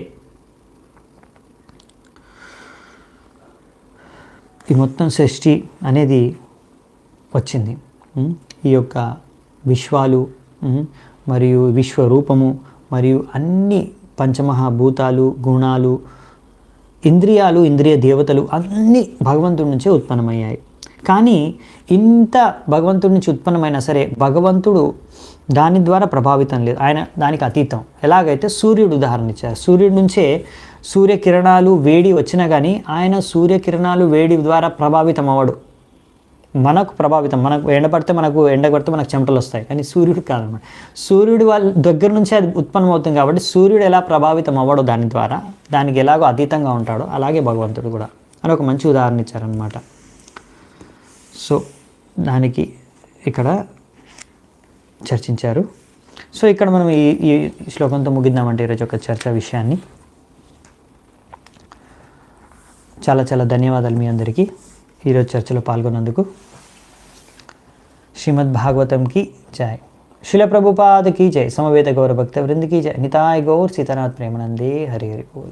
ఈ మొత్తం సృష్టి అనేది వచ్చింది. ఈ యొక్క విశ్వాలు మరియు విశ్వరూపము మరియు అన్ని పంచమహాభూతాలు, గుణాలు, ఇంద్రియాలు, ఇంద్రియ దేవతలు అన్నీ భగవంతుడి నుంచే ఉత్పన్నమయ్యాయి. కానీ ఇంత భగవంతుడి నుంచి ఉత్పన్నమైనా సరే భగవంతుడు దాని ద్వారా ప్రభావితం లేదు, ఆయన దానికి అతీతం. ఎలాగైతే సూర్యుడు ఉదాహరణ ఇచ్చారు. సూర్యుడి నుంచే సూర్యకిరణాలు వేడి వచ్చినా కానీ ఆయన సూర్యకిరణాలు వేడి ద్వారా ప్రభావితం అవ్వడు. మనకు ప్రభావితం, మనకు ఎండ పడితే మనకు చెమటలు వస్తాయి, కానీ సూర్యుడు కాదన్నమాట. సూర్యుడు వాళ్ళ దగ్గర నుంచే అది ఉత్పన్నమవుతుంది. కాబట్టి సూర్యుడు ఎలా ప్రభావితం అవ్వడో దాని ద్వారా, దానికి ఎలాగో అతీతంగా ఉంటాడో అలాగే భగవంతుడు కూడా అని ఒక మంచి ఉదాహరణ ఇచ్చారనమాట. సో దానికి ఇక్కడ చర్చించారు. సో ఇక్కడ మనం ఈ శ్లోకంతో ముగిద్దామంటే ఈరోజు ఒక చర్చ విషయాన్ని. చాలా చాలా ధన్యవాదాలు మీ అందరికీ ఈరోజు చర్చలో పాల్గొన్నందుకు. శ్రీమద్ భాగవతం की जय, शिल प्रभुपाद की जय, समवेत गौर भक्त वृंद की जय, निताय गौर सीतानाथ प्रेमानंदे हरि हरि बोल.